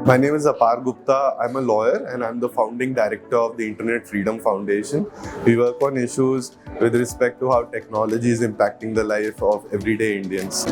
My name is Apar Gupta. I'm a lawyer and I'm the founding director of the Internet Freedom Foundation. We work on issues with respect to how technology is impacting the life of everyday Indians.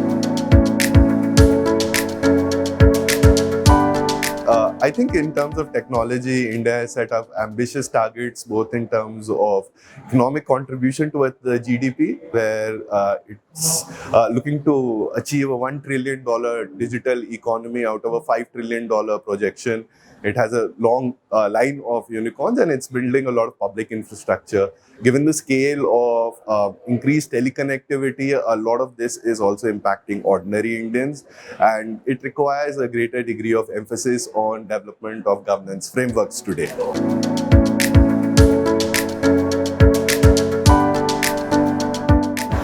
I think in terms of technology, India has set up ambitious targets both in terms of economic contribution towards the GDP, where it's looking to achieve a $1 trillion digital economy out of a $5 trillion projection. It has a long line of unicorns and it's building a lot of public infrastructure. Given the scale of increased teleconnectivity, a lot of this is also impacting ordinary Indians, and it requires a greater degree of emphasis on development of governance frameworks today.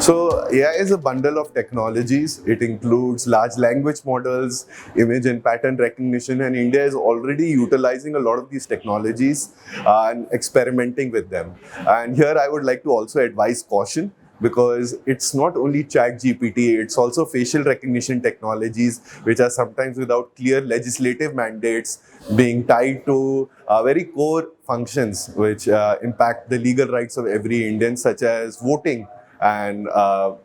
So AI is a bundle of technologies. It includes large language models, image and pattern recognition, and India is already utilizing a lot of these technologies and experimenting with them. And here I would like to also advise caution, because it's not only chat GPT, it's also facial recognition technologies, which are sometimes without clear legislative mandates being tied to very core functions which impact the legal rights of every Indian, such as voting. And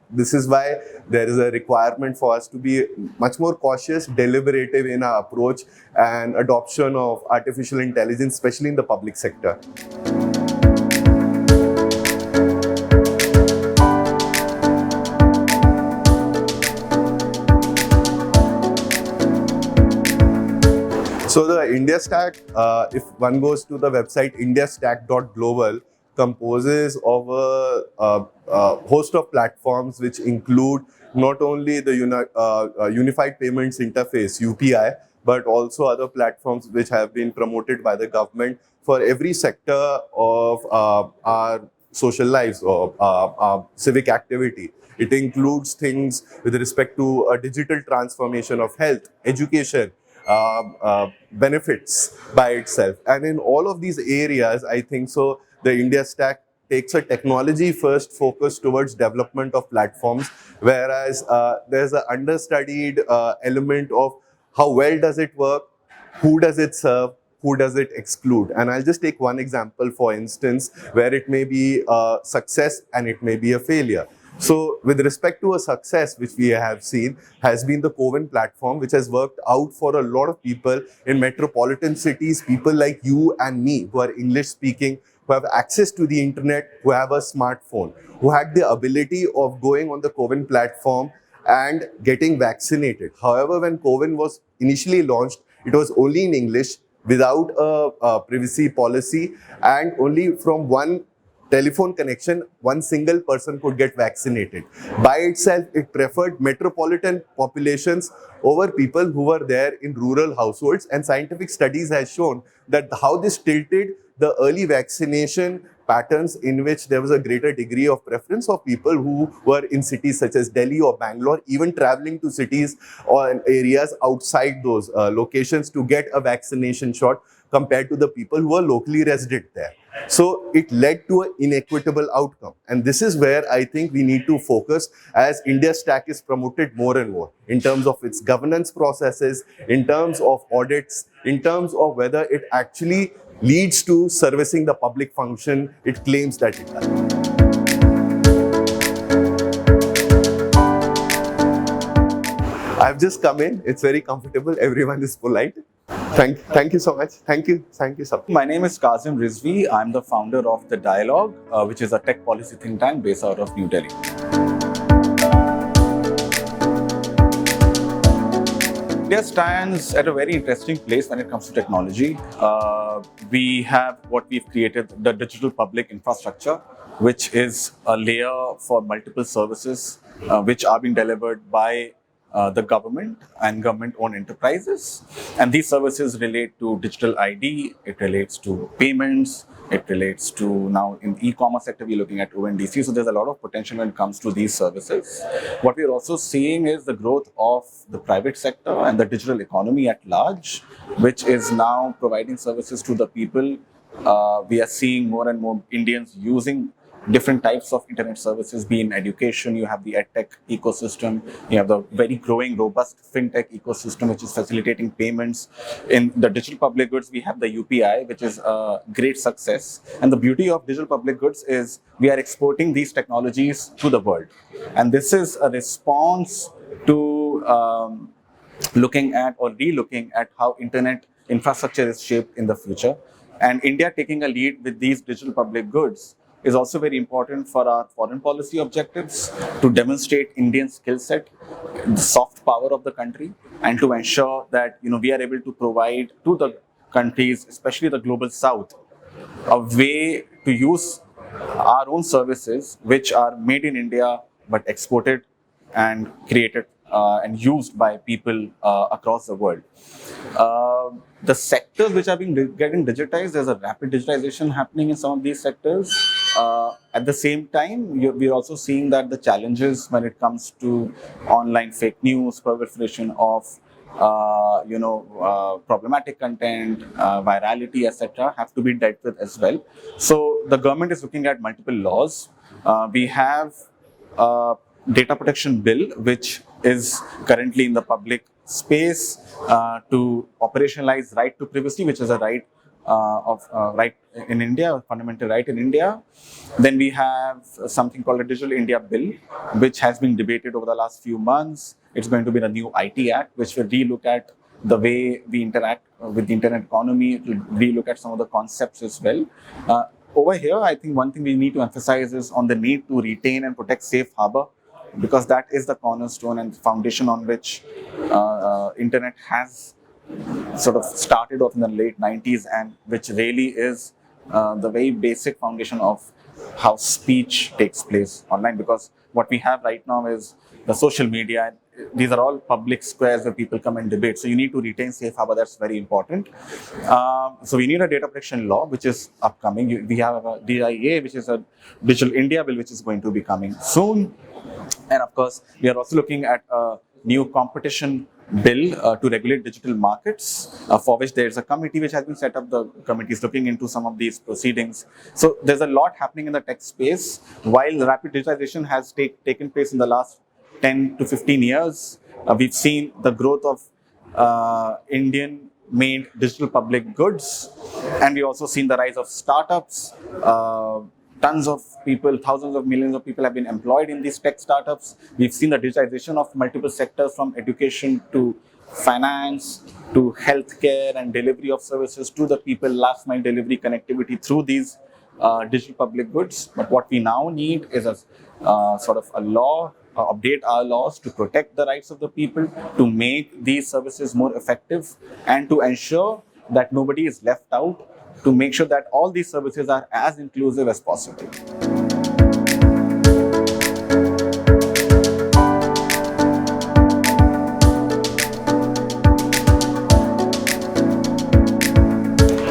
this is why there is a requirement for us to be much more cautious, deliberative in our approach and adoption of artificial intelligence, especially in the public sector. So the India Stack, if one goes to the website indiastack.global, composes of a host of platforms which include not only the Unified Payments Interface, UPI, but also other platforms which have been promoted by the government for every sector of our social lives or our civic activity. It includes things with respect to a digital transformation of health, education, benefits by itself. And in all of these areas, I think so, the India Stack takes a technology first focus towards development of platforms, whereas there's an understudied element of how well does it work, who does it serve, who does it exclude. And I'll just take one example, for instance, where it may be a success and it may be a failure. So with respect to a success, which we have seen, has been the CoWIN platform, which has worked out for a lot of people in metropolitan cities, people like you and me, who are English speaking, who have access to the internet, who have a smartphone, who had the ability of going on the CoWIN platform and getting vaccinated. However, when CoWIN was initially launched, it was only in English, without a privacy policy, and only from one telephone connection, one single person could get vaccinated. By itself, it preferred metropolitan populations over people who were there in rural households, and scientific studies has shown that how this tilted the early vaccination patterns, in which there was a greater degree of preference of people who were in cities such as Delhi or Bangalore, even traveling to cities or areas outside those locations to get a vaccination shot, compared to the people who are locally resident there. So it led to an inequitable outcome. And this is where I think we need to focus, as India Stack is promoted more and more in terms of its governance processes, in terms of audits, in terms of whether it actually leads to servicing the public function it claims that it does. I've just come in. It's very comfortable. Everyone is polite. Thank you so much. Thank you, sir. My name is Kazim Rizvi. I'm the founder of The Dialogue, which is a tech policy think tank based out of New Delhi. India stands at a very interesting place when it comes to technology. We have what we've created, the digital public infrastructure, which is a layer for multiple services which are being delivered by the government and government-owned enterprises. And these services relate to digital ID, it relates to payments, it relates to, now in the e-commerce sector, we're looking at ONDC. So there's a lot of potential when it comes to these services. What we're also seeing is the growth of the private sector and the digital economy at large, which is now providing services to the people. We are seeing more and more Indians using different types of internet services. Be in education, you have the edtech ecosystem, you have the very growing, robust fintech ecosystem, which is facilitating payments. In the digital public goods, we have the UPI, which is a great success. And the beauty of digital public goods is we are exporting these technologies to the world. And this is a response to looking at or re-looking at how internet infrastructure is shaped in the future. And India taking a lead with these digital public goods is also very important for our foreign policy objectives, to demonstrate Indian skill set, the soft power of the country, and to ensure that we are able to provide to the countries, especially the global south, a way to use our own services which are made in India but exported and created and used by people across the world. The sectors which are getting digitized, there's a rapid digitization happening in some of these sectors. At the same time, we're also seeing that the challenges when it comes to online fake news, proliferation of problematic content, virality, etc., have to be dealt with as well. So the government is looking at multiple laws. We have a data protection bill, which is currently in the public space to operationalize right to privacy, which is a right right in India, a fundamental right in India. Then we have something called a Digital India Bill, which has been debated over the last few months. It's going to be the new IT Act, which will relook at the way we interact with the internet economy. It will relook at some of the concepts as well. Over here, I think one thing we need to emphasize is on the need to retain and protect safe harbor, because that is the cornerstone and foundation on which internet has sort of started off in the late 90s, and which really is the very basic foundation of how speech takes place online. Because what we have right now is the social media. These are all public squares where people come and debate. So you need to retain safe harbor. That's very important. So we need a data protection law, which is upcoming. We have a DIA, which is a Digital India Bill, which is going to be coming soon. And of course, we are also looking at a new competition bill to regulate digital markets, for which there is a committee which has been set up. The committee is looking into some of these proceedings. So there's a lot happening in the tech space. While rapid digitization has taken place in the last 10 to 15 years, we've seen the growth of Indian-made digital public goods, and we've also seen the rise of startups. Tons of people, thousands of millions of people have been employed in these tech startups. We've seen the digitization of multiple sectors, from education to finance to healthcare and delivery of services to the people, last mile delivery, connectivity through these digital public goods. But what we now need is a sort of a law, update our laws to protect the rights of the people, to make these services more effective, and to ensure that nobody is left out, to make sure that all these services are as inclusive as possible.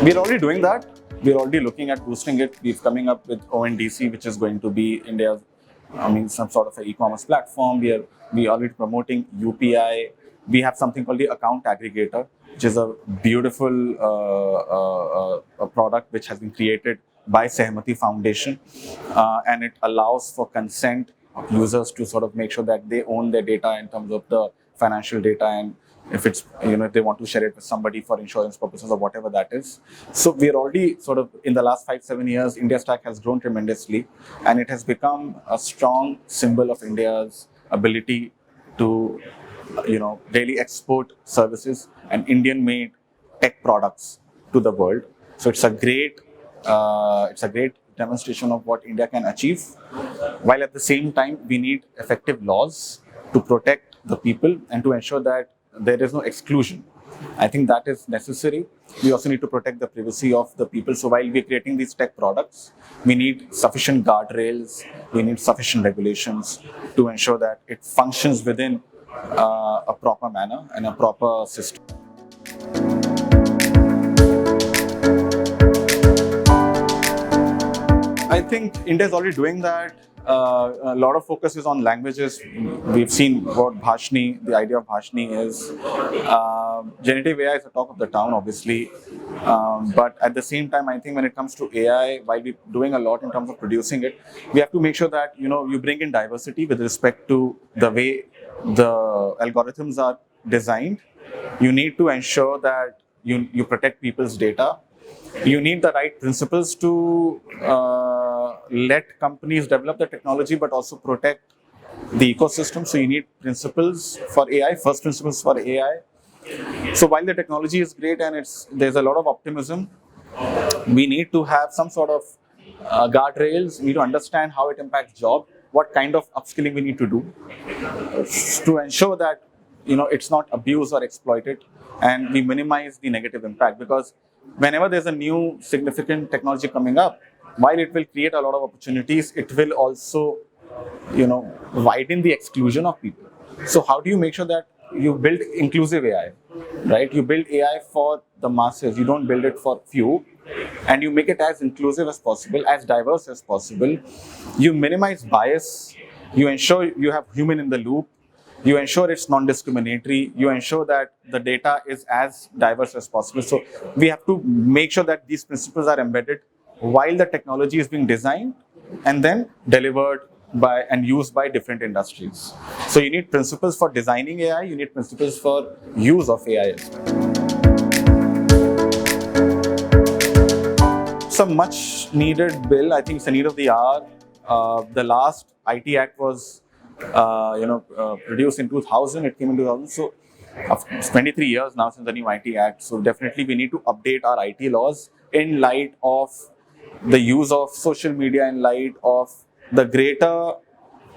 We're already doing that. We're already looking at boosting it. We're coming up with ONDC, which is going to be India's, some sort of an e-commerce platform. We are already promoting UPI. We have something called the account aggregator, which is a beautiful a product which has been created by Sehmati Foundation, and it allows for consent of users to sort of make sure that they own their data in terms of the financial data, and if it's if they want to share it with somebody for insurance purposes or whatever that is. So we are already sort of in the last 5-7 years, India Stack has grown tremendously, and it has become a strong symbol of India's ability to really export services and Indian-made tech products to the world. So it's a great demonstration of what India can achieve. While at the same time, we need effective laws to protect the people and to ensure that there is no exclusion. I think that is necessary. We also need to protect the privacy of the people. So while we're creating these tech products, we need sufficient guardrails, we need sufficient regulations to ensure that it functions within a proper manner and a proper system. I think India is already doing that. a lot of focus is on languages. We've seen what Bhashni, the idea of Bhashni is. Generative AI is the talk of the town, obviously. But at the same time, I think when it comes to AI, while we're doing a lot in terms of producing it, we have to make sure that you bring in diversity with respect to the way the algorithms are designed. You need to ensure that you protect people's data. You need the right principles to let companies develop the technology, but also protect the ecosystem. So you need principles for AI, first principles for AI. So while the technology is great and there's a lot of optimism, we need to have some sort of guardrails. We need to understand how it impacts job, what kind of upskilling we need to do to ensure that it's not abused or exploited, and we minimize the negative impact. Because whenever there's a new significant technology coming up, while it will create a lot of opportunities, it will also widen the exclusion of people. So how do you make sure that you build inclusive AI, right? You build AI for the masses. You don't build it for few, and you make it as inclusive as possible, as diverse as possible. You minimize bias. You ensure you have human in the loop. You ensure it's non-discriminatory. You ensure that the data is as diverse as possible. So we have to make sure that these principles are embedded while the technology is being designed and then delivered by and used by different industries. So you need principles for designing AI. You need principles for use of AI as well. It's a much needed bill. I think it's a need of the hour. The last IT Act was produced in 2000. It came in 2000. So it's 23 years now since the new IT Act. So definitely we need to update our IT laws in light of the use of social media, in light of the greater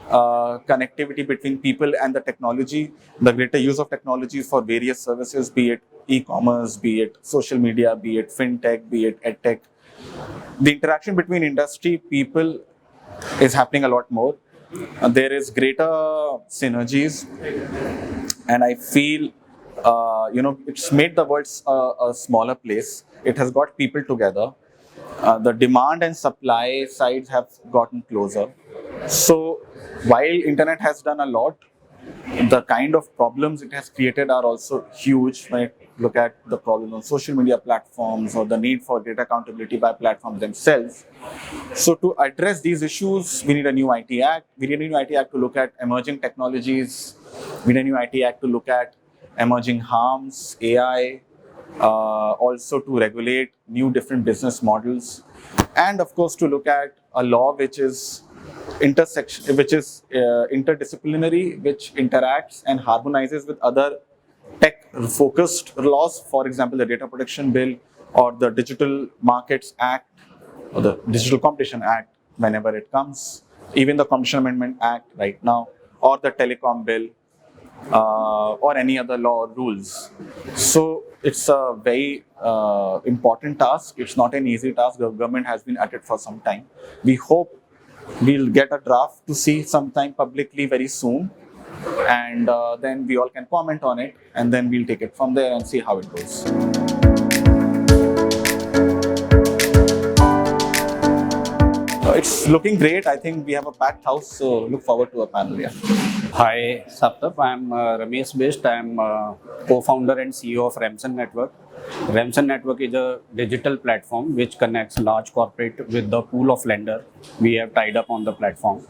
connectivity between people and the technology, the greater use of technology for various services, be it e-commerce, be it social media, be it fintech, be it edtech. The interaction between industry, people is happening a lot more. There is greater synergies, and I feel it's made the world a smaller place. It has got people together. The demand and supply sides have gotten closer. So while internet has done a lot, the kind of problems it has created are also huge. When I look at the problem on social media platforms or the need for data accountability by platforms themselves. So to address these issues, we need a new IT Act. We need a new IT Act to look at emerging technologies. We need a new IT Act to look at emerging harms, AI, also to regulate new different business models, and of course to look at a law which is interdisciplinary, which interacts and harmonizes with other tech-focused laws. For example, the Data Protection Bill or the Digital Markets Act or the Digital Competition Act whenever it comes, even the Competition Amendment Act right now, or the Telecom Bill, or any other law or rules. So it's a very important task. It's not an easy task. The government has been at it for some time. We hope we'll get a draft to see sometime publicly very soon, and then we all can comment on it, and then we'll take it from there and see how it goes. It's looking great. I think we have a packed house, so look forward to a panel. Yeah. Hi, Saptap. I'm Ramesh Best. I'm co-founder and CEO of Remsen Network. Remsen Network is a digital platform which connects large corporate with the pool of lender we have tied up on the platform.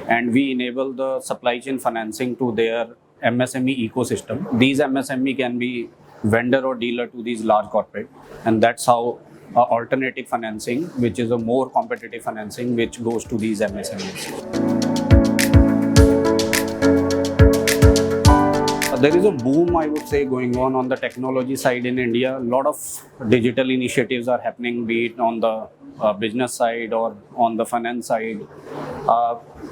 And we enable the supply chain financing to their MSME ecosystem. These MSME can be vendor or dealer to these large corporate. And that's how alternative financing, which is a more competitive financing, which goes to these MSMEs. There is a boom, I would say, going on the technology side in India. A lot of digital initiatives are happening, be it on the business side or on the finance side.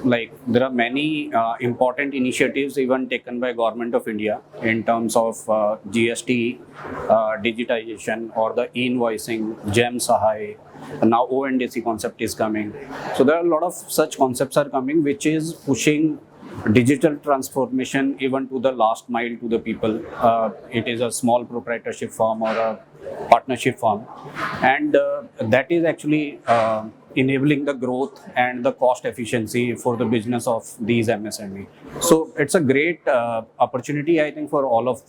There are many important initiatives even taken by Government of India in terms of GST digitization or the e-invoicing, GEM Sahai. Now ONDC concept is coming. So there are a lot of such concepts are coming, which is pushing digital transformation even to the last mile to the people. It is a small proprietorship firm or a partnership firm, and that is actually enabling the growth and the cost efficiency for the business of these MSME. So it's a great opportunity, I think, for all of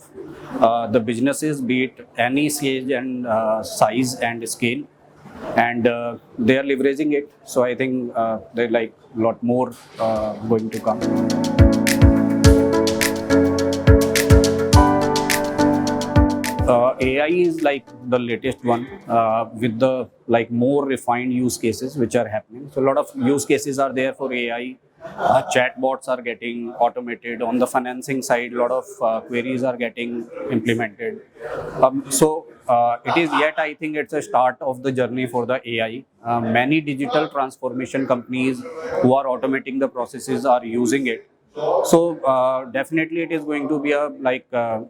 the businesses, be it any stage and size and scale, and they are leveraging it. So I think they're like a lot more going to come. AI is like the latest one with the like more refined use cases which are happening. So a lot of use cases are there for AI. Chatbots are getting automated on the financing side. A lot of queries are getting implemented. It is yet, I think, it's a start of the journey for the AI. Many digital transformation companies who are automating the processes are using it. So definitely it is going to be a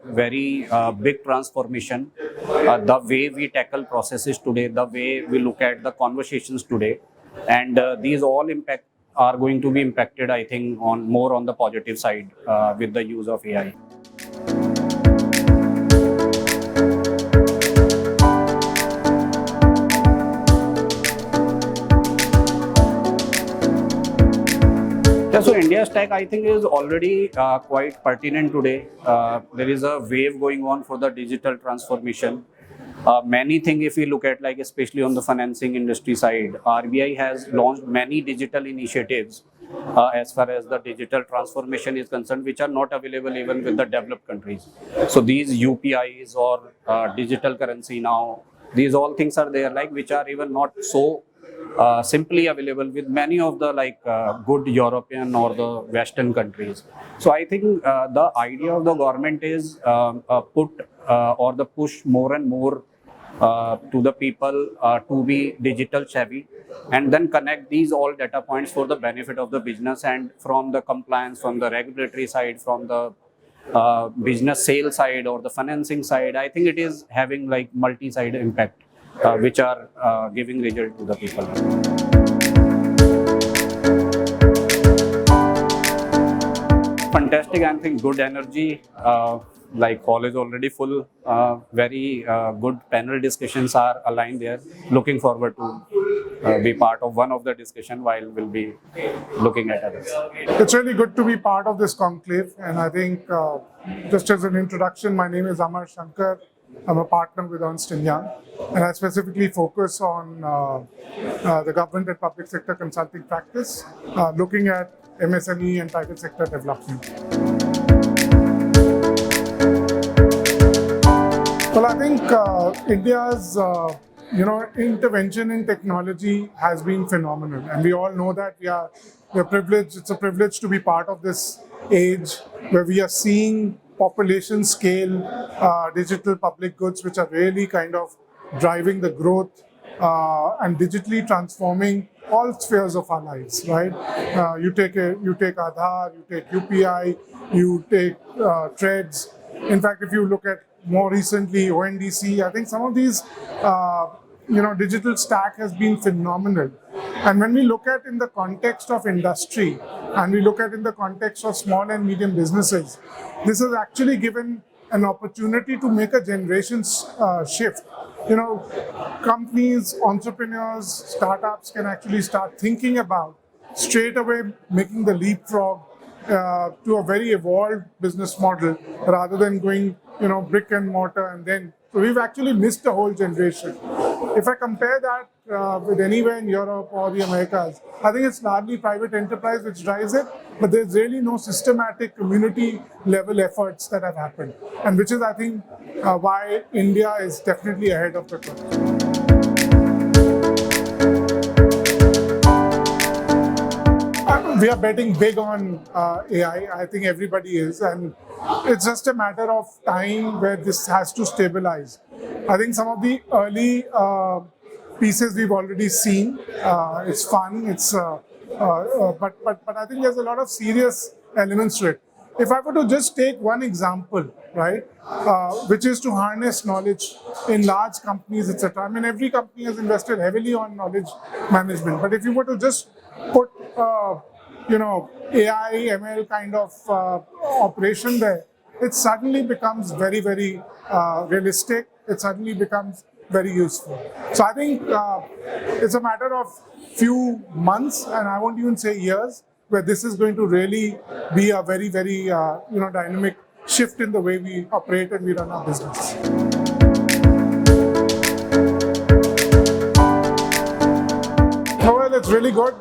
very big transformation. The way we tackle processes today, the way we look at the conversations today, and these all impact are going to be impacted, I think, on more on the positive side with the use of AI. Yeah, so India's tech, I think, is already quite pertinent today. There is a wave going on for the digital transformation. Many things, if we look at, like especially on the financing industry side, RBI has launched many digital initiatives as far as the digital transformation is concerned, which are not available even with the developed countries. So these UPIs or digital currency now, these all things are there, like which are even not so simply available with many of the good European or the Western countries. So I think the idea of the government is put or the push more and more to the people to be digital savvy, and then connect these all data points for the benefit of the business, and from the compliance, from the regulatory side, from the business sales side or the financing side. I think it is having like multi-side impact which are giving result to the people. Fantastic, I think, good energy. Like hall is already full. Very good panel discussions are aligned there. Looking forward to be part of one of the discussion while we'll be looking at others. It's really good to be part of this conclave, and I think just as an introduction, my name is Amar Shankar. I'm a partner with Ernst & Young, and I specifically focus on the government and public sector consulting practice, looking at MSME and private sector development. Well, I think India's intervention in technology has been phenomenal, and we all know that we're privileged. It's a privilege to be part of this age where we are seeing population scale digital public goods, which are really kind of driving the growth and digitally transforming all spheres of our lives. Right? You take Aadhaar, you take UPI, you take Threads. In fact, if you look at more recently ONDC, I think some of these digital stack has been phenomenal. And when we look at in the context of industry and we look at in the context of small and medium businesses, this has actually given an opportunity to make a generation shift. Companies, entrepreneurs, startups can actually start thinking about straight away making the leapfrog to a very evolved business model rather than going brick and mortar. And then so we've actually missed a whole generation. If I compare that with anywhere in Europe or the Americas, I think it's largely private enterprise which drives it, but there's really no systematic community level efforts that have happened, and which is, I think, why India is definitely ahead of the curve. We are betting big on AI. I think everybody is, and it's just a matter of time where this has to stabilize. I think some of the early pieces we've already seen. It's fun. But I think there's a lot of serious elements to it. If I were to just take one example, right, which is to harness knowledge in large companies, etc. I mean, every company has invested heavily on knowledge management. But if you were to just put AI, ML kind of operation there, it suddenly becomes very, very realistic. It suddenly becomes very useful. So I think it's a matter of few months, and I won't even say years, where this is going to really be a very, very dynamic shift in the way we operate and we run our business. Oh, well, it's really good.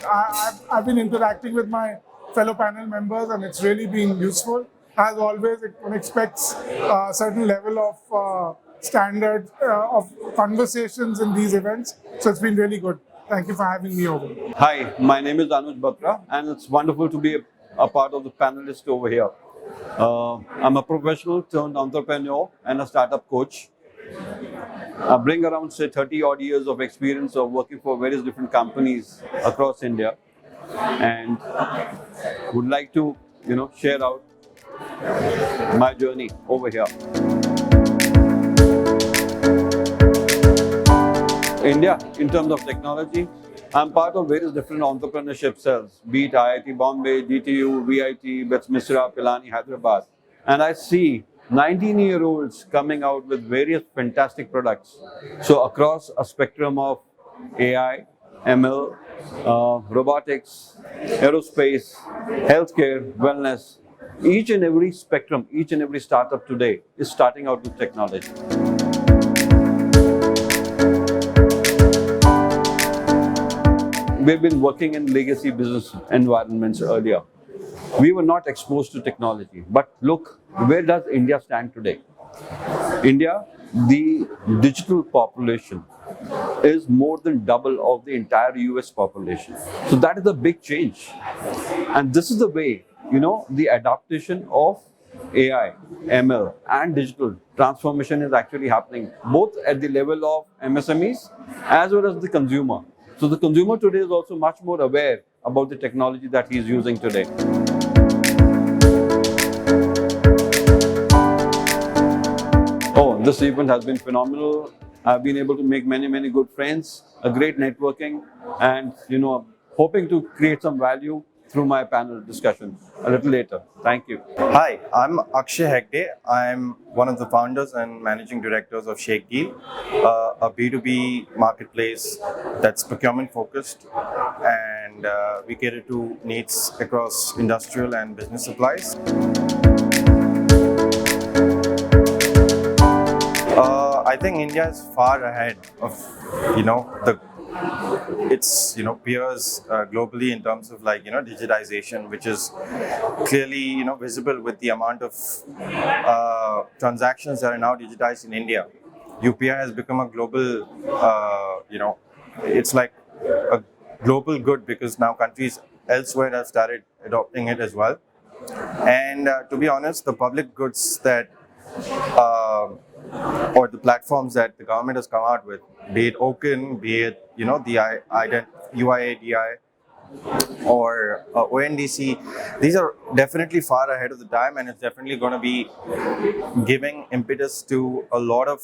I've been interacting with my fellow panel members, and it's really been useful. As always, one expects a certain level of standard of conversations in these events. So it's been really good. Thank you for having me over. Hi, my name is Anuj Batra, and it's wonderful to be a part of the panelists over here. I'm a professional turned entrepreneur and a startup coach. I bring around, say, 30 odd years of experience of working for various different companies across India, and would like to, share out my journey over here. India, in terms of technology, I'm part of various different entrepreneurship cells, be it IIT Bombay, DTU, VIT, BITS Misra, Pilani, Hyderabad. And I see 19-year-olds coming out with various fantastic products. So across a spectrum of AI, ML, robotics, aerospace, healthcare, wellness, each and every spectrum, each and every startup today is starting out with technology. We've been working in legacy business environments earlier. We were not exposed to technology. But look, where does India stand today? India, the digital population is more than double of the entire US population. So that is a big change. And this is the way, the adaptation of AI, ML and digital transformation is actually happening, both at the level of MSMEs as well as the consumer. So the consumer today is also much more aware about the technology that he is using today. Oh, this event has been phenomenal. I've been able to make many good friends, a great networking, and hoping to create some value through my panel discussion a little later. Thank you. Hi, I'm Akshay Hegde. I'm one of the founders and managing directors of Shake Deal, a B2B marketplace that's procurement focused, and we cater to needs across industrial and business supplies. I think India is far ahead of its peers globally in terms of digitization, which is clearly visible with the amount of transactions that are now digitized in India. UPI has become a global it's like a global good, because now countries elsewhere have started adopting it as well. And to be honest, the public goods that or the platforms that the government has come out with, be it Open, be it the UIDAI or ONDC, these are definitely far ahead of the time, and it's definitely going to be giving impetus to a lot of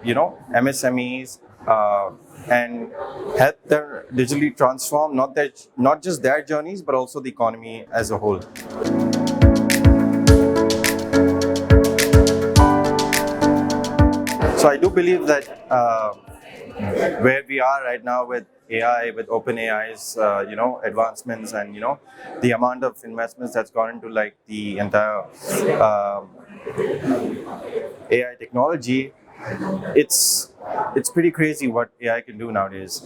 MSMEs and help them digitally transform not just their journeys but also the economy as a whole. So I do believe that where we are right now with AI, with OpenAI's advancements, and the amount of investments that's gone into the entire AI technology, it's pretty crazy what AI can do nowadays.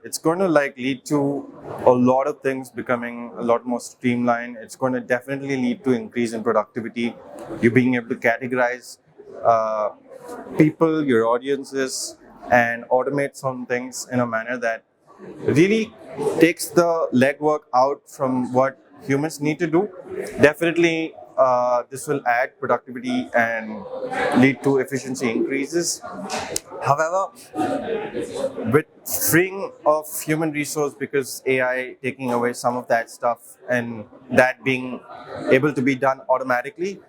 It's going to lead to a lot of things becoming a lot more streamlined. It's going to definitely lead to increase in productivity. You being able to categorize people, your audiences, and automate some things in a manner that really takes the legwork out from what humans need to do. Definitely, this will add productivity and lead to efficiency increases. However, with freeing of human resource, because AI taking away some of that stuff and that being able to be done automatically,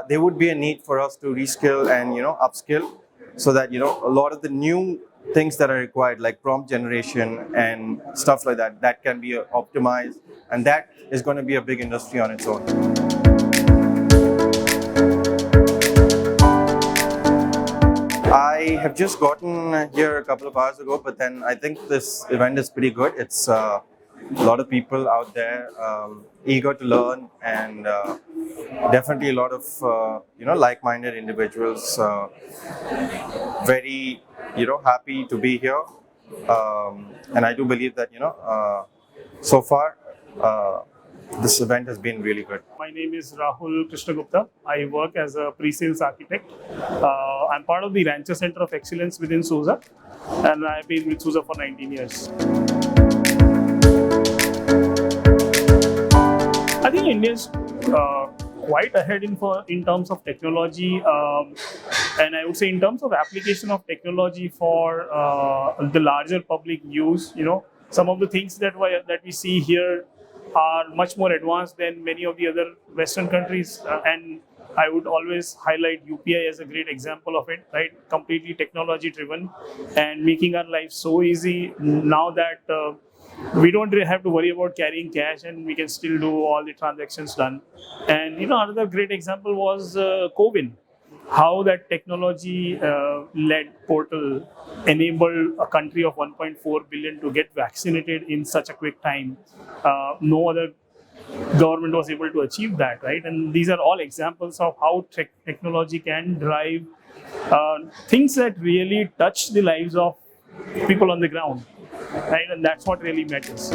there would be a need for us to reskill and upskill, so that a lot of the new things that are required, like prompt generation and stuff like that, that can be optimized, and that is going to be a big industry on its own. I have just gotten here a couple of hours ago, but then I think this event is pretty good. It's a lot of people out there eager to learn, and definitely a lot of like-minded individuals. Very happy to be here, and I do believe that so far this event has been really good. My name is Rahul Krishnagupta. I work as a pre-sales architect. I'm part of the Rancher Center of Excellence within SUSE, and I've been with SUSE for 19 years. I think India is quite ahead in terms of technology, and I would say in terms of application of technology for the larger public use. Some of the things that we see here are much more advanced than many of the other Western countries, and I would always highlight UPI as a great example of it, right? Completely technology driven and making our life so easy now that we don't really have to worry about carrying cash, and we can still do all the transactions done. And another great example was CoWIN. How that technology-led portal enabled a country of 1.4 billion to get vaccinated in such a quick time. No other government was able to achieve that, right? And these are all examples of how technology can drive things that really touch the lives of people on the ground, right? And that's what really matters.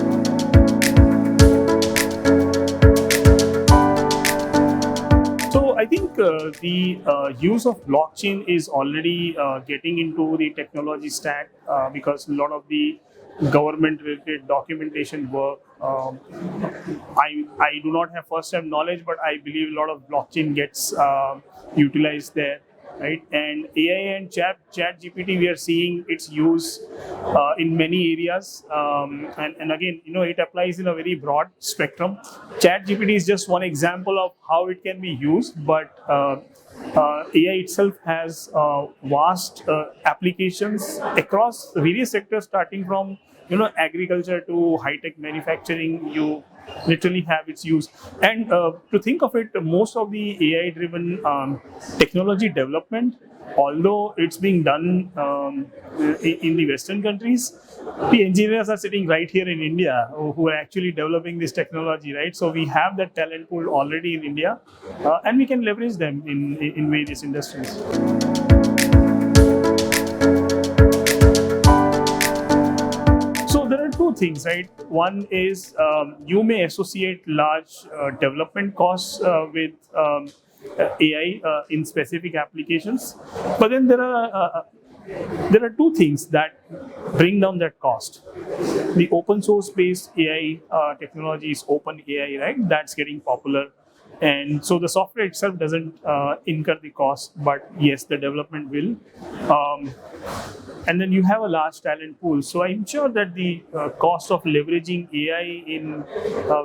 So I think the use of blockchain is already getting into the technology stack because a lot of the government-related documentation work. I do not have first-hand knowledge, but I believe a lot of blockchain gets utilized there, right? And AI and Chat GPT, we are seeing its use in many areas, and again, it applies in a very broad spectrum. Chat GPT is just one example of how it can be used, but AI itself has vast appliplications across various sectors, starting from agriculture to high-tech manufacturing. You literally have its use. And to think of it, most of the AI-driven technology development, although it's being done in the Western countries, the engineers are sitting right here in India who are actually developing this technology, right? So we have that talent pool already in India, and we can leverage them in various industries. There are two things, right? One is you may associate large development costs with AI in specific applications, but then there are two things that bring down that cost. The open source based AI technology is open AI, right? That's getting popular. And so the software itself doesn't incur the cost, but yes, the development will. And then you have a large talent pool. So I'm sure that the cost of leveraging AI in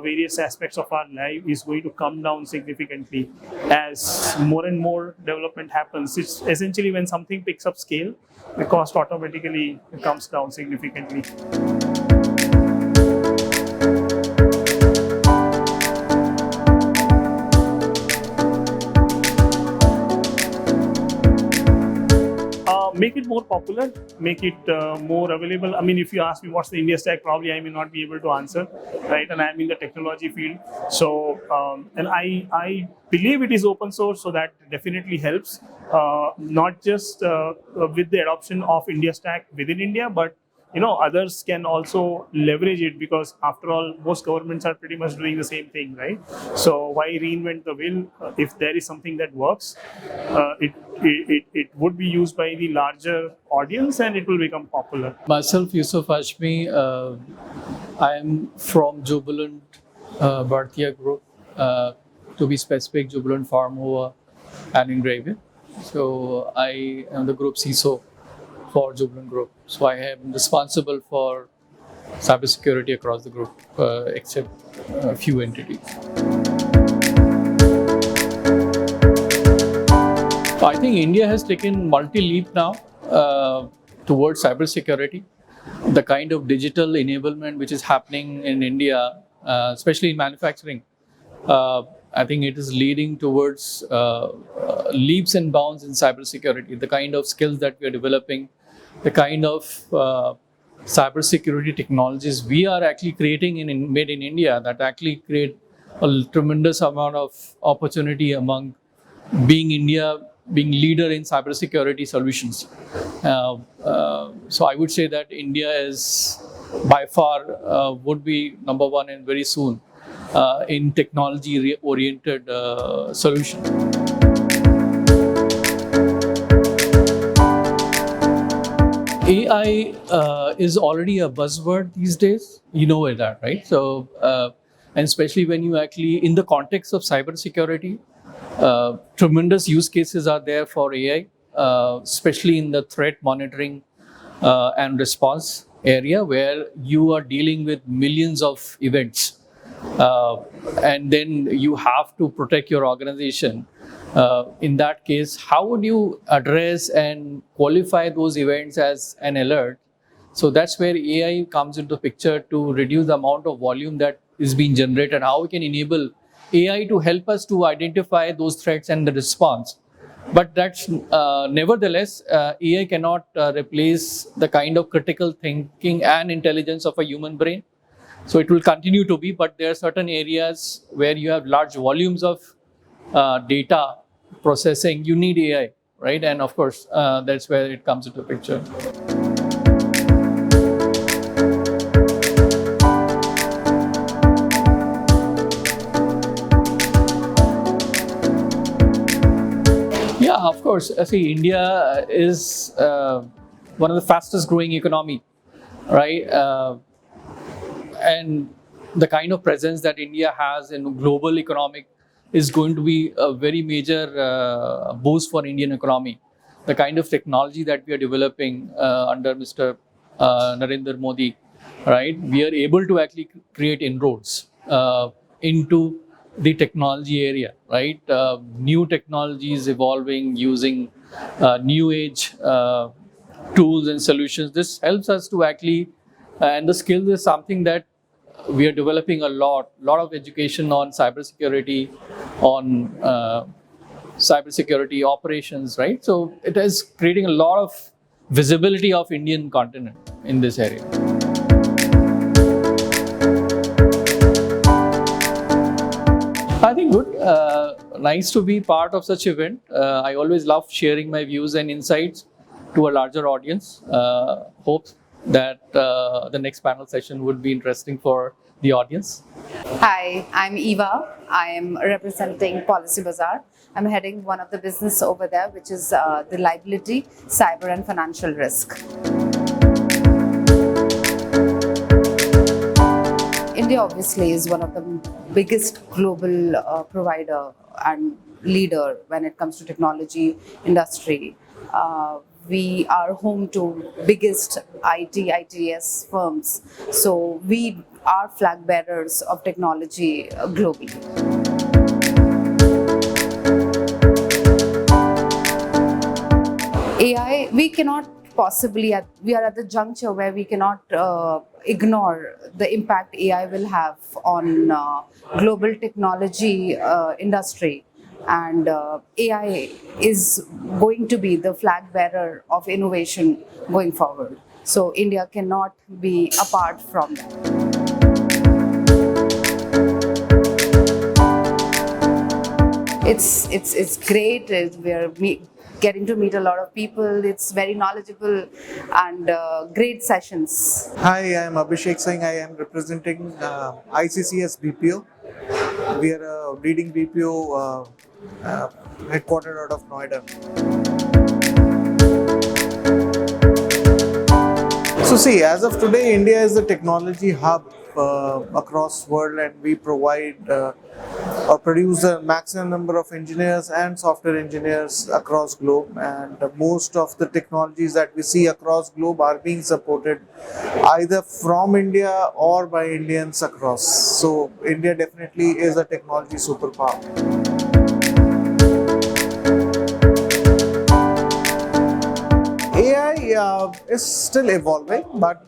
various aspects of our life is going to come down significantly as more and more development happens. It's essentially when something picks up scale, the cost automatically comes down significantly. Make it more popular, make it more available. I mean, if you ask me what's the India stack, probably I may not be able to answer, right? And I'm in the technology field. So, and I believe it is open source, so that definitely helps, not just with the adoption of India stack within India, but others can also leverage it, because after all, most governments are pretty much doing the same thing, right? So why reinvent the wheel? If there is something that works, it would be used by the larger audience and it will become popular. Myself, Yusuf Hashmi, I am from Jubilant Bhartiya Group, to be specific, Jubilant Pharma and Engraving. So I am the group CISO for Jubilant Group. So I am responsible for cybersecurity across the group, except a few entities. I think India has taken multi-leap now towards cybersecurity. The kind of digital enablement which is happening in India, especially in manufacturing, I think it is leading towards leaps and bounds in cybersecurity. The kind of skills that we are developing, the kind of cybersecurity technologies we are actually creating made in India that actually create a tremendous amount of opportunity among being India, being leader in cybersecurity solutions. So I would say that India is by far would be number one and very soon in technology-oriented solution. AI is already a buzzword these days. You know that, right? So, and especially when you actually, in the context of cybersecurity, tremendous use cases are there for AI, especially in the threat monitoring and response area, where you are dealing with millions of events. And then you have to protect your organization. In that case, how would you address and qualify those events as an alert? So that's where AI comes into picture to reduce the amount of volume that is being generated. How we can enable AI to help us to identify those threats and the response. But that's nevertheless, AI cannot replace the kind of critical thinking and intelligence of a human brain. So it will continue to be, but there are certain areas where you have large volumes of data processing, you need AI, right? And of course, that's where it comes into picture. Yeah, of course. See, India is one of the fastest growing economy, right? And the kind of presence that India has in global economic is going to be a very major boost for Indian economy. The kind of technology that we are developing under Mr. Narendra Modi, right? We are able to actually create inroads into the technology area, right? New technologies evolving using new age tools and solutions. This helps us to actually, and the skills is something that we are developing a lot of education on cybersecurity, on cybersecurity operations, right? So it is creating a lot of visibility of Indian continent in this area. I think good. Nice to be part of such event. I always love sharing my views and insights to a larger audience. Hope that the next panel session would be interesting for the audience. Hi, I'm Eva. I am representing Policy Bazaar. I'm heading one of the business over there, which is the liability, cyber and financial risk. India obviously is one of the biggest global provider and leader when it comes to technology industry. We are home to biggest ITS firms. So we are flag bearers of technology globally. AI, we cannot possibly, we are at the juncture where we cannot ignore the impact AI will have on global technology industry. And AI is going to be the flag bearer of innovation going forward. So India cannot be apart from that. It's great. We're getting to meet a lot of people. It's very knowledgeable and great sessions. Hi, I am Abhishek Singh. I am representing ICCS BPO. We are a leading BPO headquartered out of Noida. So see, as of today, India is a technology hub across world, and we provide or produce a maximum number of engineers and software engineers across globe, and most of the technologies that we see across globe are being supported either from India or by Indians across. So India definitely is a technology superpower. AI is still evolving, but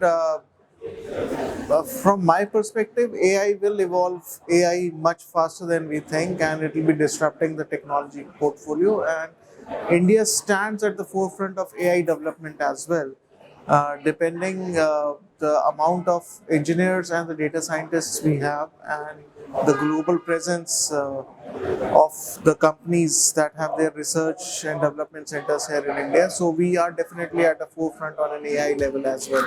From my perspective, AI will evolve AI much faster than we think, and it will be disrupting the technology portfolio. And India stands at the forefront of AI development as well. Depending the amount of engineers and the data scientists we have, and the global presence of the companies that have their research and development centers here in India. So we are definitely at the forefront on an AI level as well.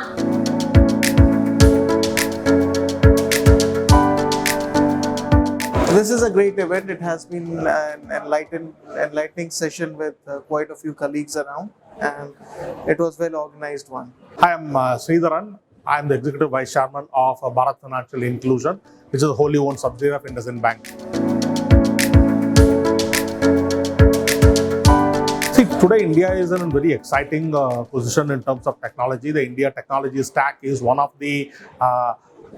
This is a great event. It has been an enlightening session with quite a few colleagues around, and it was well organized one. Hi, I'm Sridharan. I'm the Executive Vice Chairman of Bharat Financial Inclusion, which is a wholly owned subsidiary of IndusInd Bank. See, today India is in a very exciting position in terms of technology. The India technology stack is one of the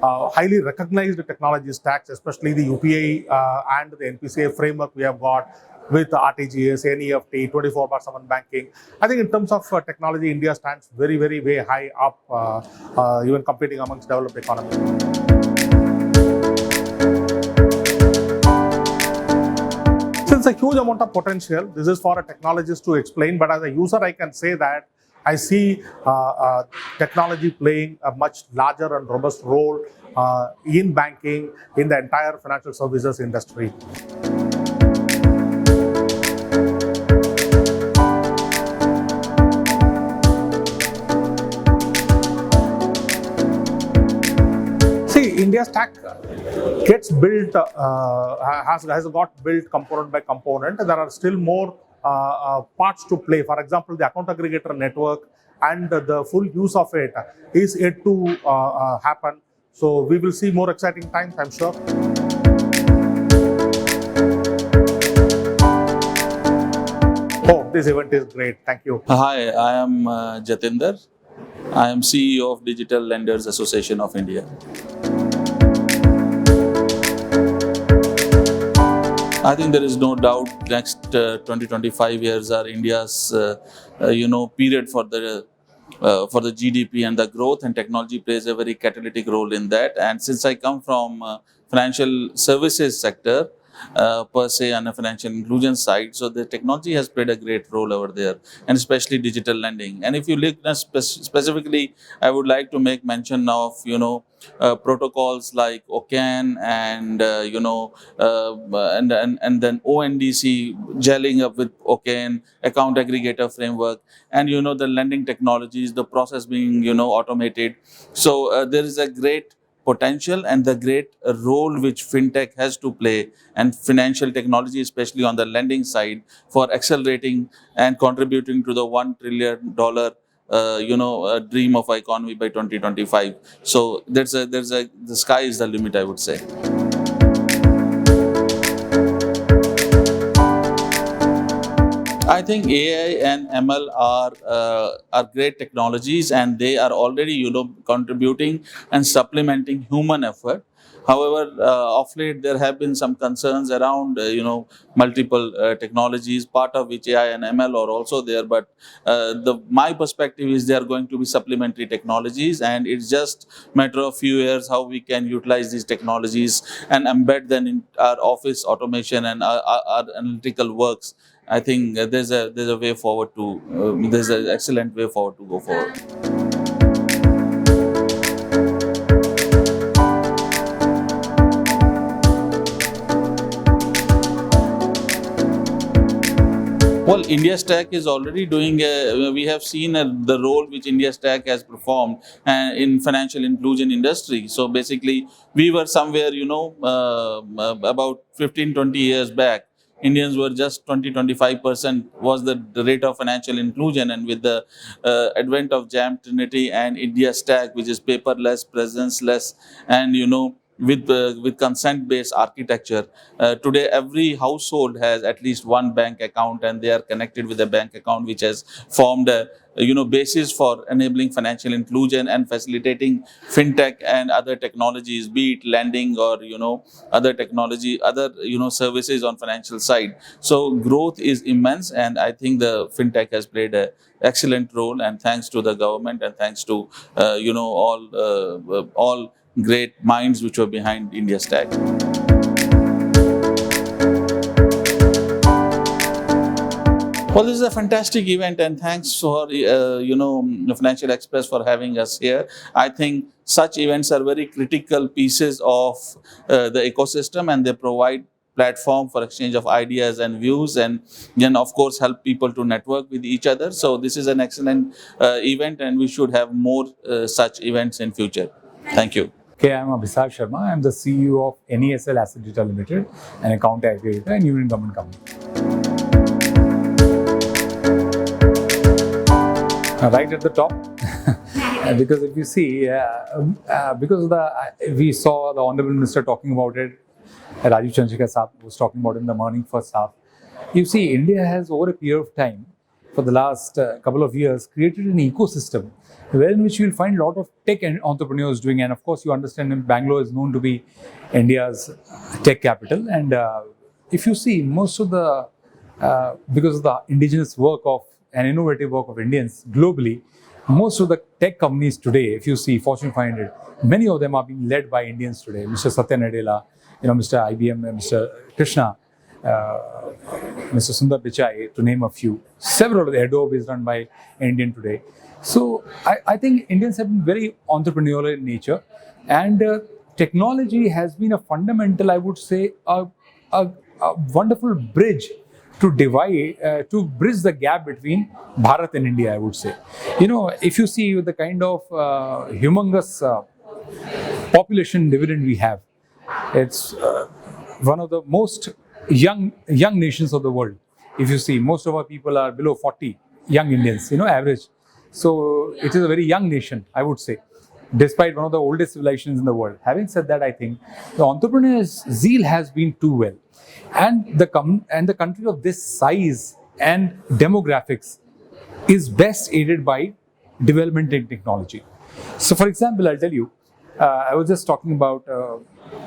highly recognized technology stacks, especially the UPI and the NPCI framework we have got with RTGS, NEFT, 24/7 banking. I think in terms of technology, India stands very, very, way high up, even competing amongst developed economies. Since a huge amount of potential, this is for a technologist to explain, but as a user, I can say that I see technology playing a much larger and robust role in banking, in the entire financial services industry. See, India stack gets built, has got built component by component. There are still more parts to play. For example, the account aggregator network and the full use of it is yet to happen. So we will see more exciting times, I'm sure. Oh, this event is great. Thank you. Hi, I am Jatinder. I am CEO of Digital Lenders Association of India. I think there is no doubt next 20-25 years are India's period for the GDP and the growth, and technology plays a very catalytic role in that. And since I come from financial services sector per se on a financial inclusion side, so the technology has played a great role over there, and especially digital lending. And if you look specifically, I would like to make mention of protocols like OCAN and and then ONDC gelling up with OCAN, account aggregator framework, and the lending technologies, the process being automated. So there is a great potential and the great role which fintech has to play, and financial technology, especially on the lending side, for accelerating and contributing to the $1 trillion dream of economy by 2025. So the sky is the limit, I would say. I think AI and ML are great technologies, and they are already contributing and supplementing human effort. However, of late there have been some concerns around multiple technologies, part of which AI and ML are also there. But my perspective is they are going to be supplementary technologies, and it's just matter of few years how we can utilize these technologies and embed them in our office automation and our analytical works. I think there's a way forward to there's an excellent way forward to go forward. Well, India Stack is already doing we have seen the role which India Stack has performed in financial inclusion industry. So basically, we were somewhere, about 15-20 years back. Indians were just 20-25% was the rate of financial inclusion, and with the advent of Jam Trinity and India Stack, which is paperless, presence-less, and with consent-based architecture. Today, every household has at least one bank account, and they are connected with a bank account, which has formed a basis for enabling financial inclusion and facilitating fintech and other technologies, be it lending or other technology, other services on financial side. So growth is immense, and I think the fintech has played a excellent role, and thanks to the government and thanks to all great minds which were behind India Stack. Well, this is a fantastic event, and thanks for the Financial Express for having us here. I think such events are very critical pieces of the ecosystem, and they provide platform for exchange of ideas and views, and then of course help people to network with each other. So this is an excellent event, and we should have more such events in future. Thank you. Okay, I'm Abhisar Sharma. I'm the CEO of NESL Asset Data Limited, an account aggregator and union government company. Right at the top, because if you see, because we saw the Honorable Minister talking about it, Rajiv Chandrasekhar Saab was talking about it in the morning first half. You see, India has over a period of time, for the last couple of years, created an ecosystem wherein which you will find a lot of tech entrepreneurs doing. And of course, you understand Bangalore is known to be India's tech capital. And if you see, most of the, because of the indigenous work of and innovative work of Indians globally, most of the tech companies today, if you see Fortune 500, many of them are being led by Indians today. Mr. Satya Nadella, Mr. IBM, Mr. Krishna, Mr. Sundar Pichai, to name a few. Several of the Adobe is run by Indian today. So I think Indians have been very entrepreneurial in nature, and technology has been a fundamental, I would say, a wonderful bridge to divide, to bridge the gap between Bharat and India, I would say. If you see the kind of humongous population dividend we have, it's one of the most young nations of the world. If you see, most of our people are below 40, young Indians, average. So it is a very young nation, I would say, despite one of the oldest civilizations in the world. Having said that, I think the entrepreneur's zeal has been too well. And the country of this size and demographics is best aided by development in technology. So for example, I'll tell you, I was just talking about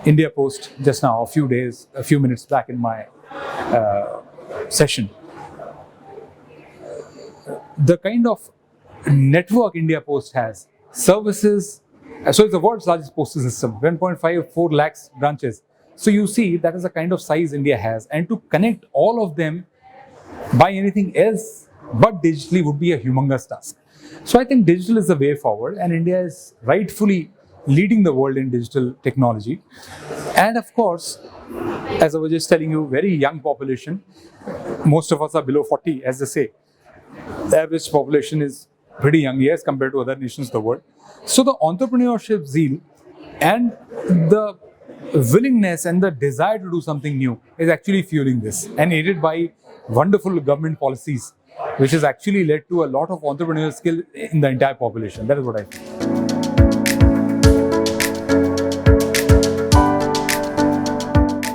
India Post just now, a few minutes back in my session. The kind of network India Post has, services, so it's the world's largest postal system, 1.54 lakhs branches. So you see, that is the kind of size India has, and to connect all of them by anything else but digitally would be a humongous task. So I think digital is the way forward, and India is rightfully leading the world in digital technology. And of course, as I was just telling you, very young population, most of us are below 40, as they say. The average population is pretty young, yes, compared to other nations of the world. So the entrepreneurship zeal and the willingness and the desire to do something new is actually fueling this, and aided by wonderful government policies, which has actually led to a lot of entrepreneurial skill in the entire population. That is what I think.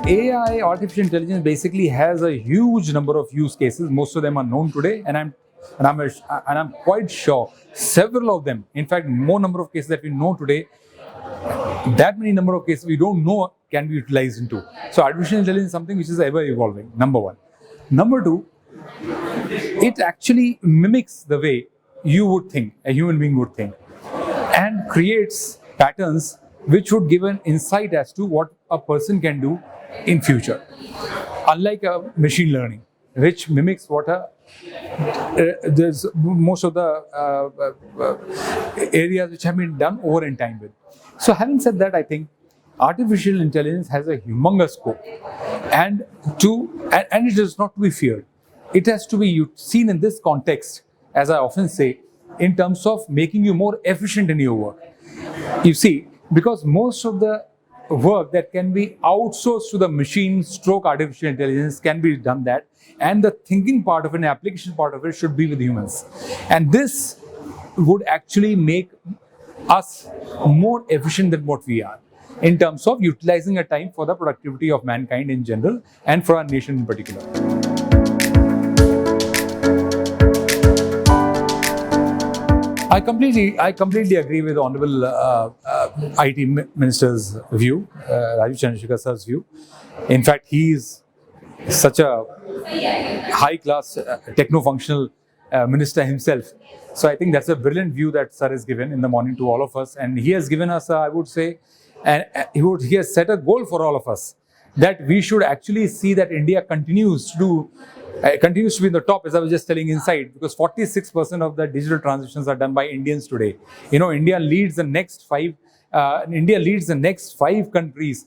AI, artificial intelligence, basically has a huge number of use cases. Most of them are known today, and I'm quite sure several of them, in fact, more number of cases that we know today, that many number of cases we don't know can be utilized into. So artificial intelligence is something which is ever evolving, number one. Number two, it actually mimics the way you would think, a human being would think, and creates patterns which would give an insight as to what a person can do in future. Unlike a machine learning, which mimics what there's most of the areas which have been done over in time with. So having said that, I think artificial intelligence has a humongous scope, and it is not to be feared. It has to be seen in this context, as I often say, in terms of making you more efficient in your work. You see, because most of the work that can be outsourced to the machine stroke artificial intelligence can be done that, and the thinking part of it and application part of it should be with humans. And this would actually make us more efficient than what we are. in terms of utilizing a time for the productivity of mankind in general and for our nation in particular. I completely agree with the Honorable IT Minister's view, Rajiv Chandrasekhar sir's view. In fact, he is such a high-class techno-functional minister himself. So I think that's a brilliant view that sir has given in the morning to all of us, and he has given us, I would say, and he has set a goal for all of us that we should actually see that India continues to be in the top, as I was just telling inside, because 46% of the digital transactions are done by Indians today. You know, India leads the next five countries.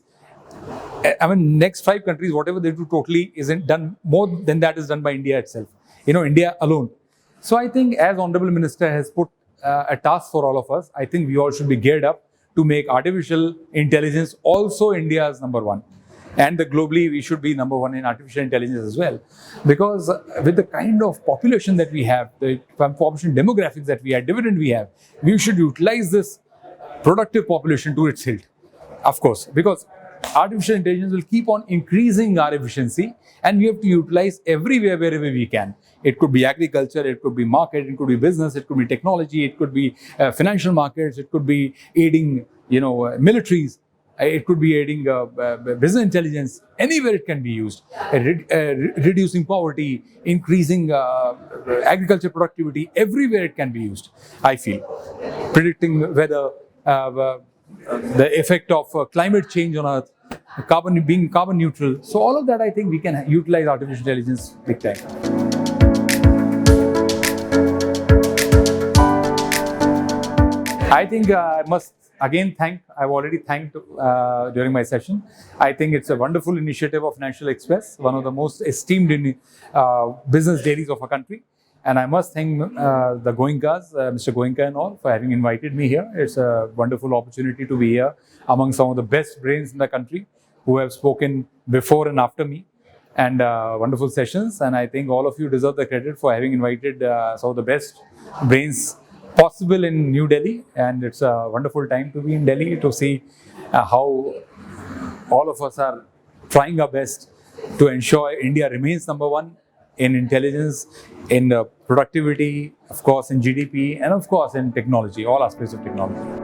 I mean, next 5 countries, whatever they do totally isn't done, more than that is done by India itself. You know, India alone. So I think as Honorable Minister has put a task for all of us, I think we all should be geared up to make artificial intelligence also India's #1. And globally, we should be #1 in artificial intelligence as well. Because with the kind of population that we have, the population demographics that we have, dividend we have, we should utilize this productive population to its hilt. Of course, because artificial intelligence will keep on increasing our efficiency, and we have to utilize everywhere, wherever we can. It could be agriculture, it could be market, it could be business, it could be technology, it could be financial markets, it could be aiding, militaries. It could be aiding business intelligence. Anywhere it can be used. Reducing poverty, increasing agriculture productivity. Everywhere it can be used, I feel. Predicting weather, the effect of climate change on Earth, being carbon neutral. So all of that, I think we can utilize artificial intelligence big time. I think I must again I've already thanked during my session. I think it's a wonderful initiative of National Express, one of the most esteemed business dailies of our country. And I must thank the Goenkas, Mr. Goenka and all, for having invited me here. It's a wonderful opportunity to be here among some of the best brains in the country who have spoken before and after me. And wonderful sessions. And I think all of you deserve the credit for having invited some of the best brains possible in New Delhi. And it's a wonderful time to be in Delhi to see how all of us are trying our best to ensure India remains #1 in intelligence, in productivity, of course in GDP, and of course in technology, all aspects of technology.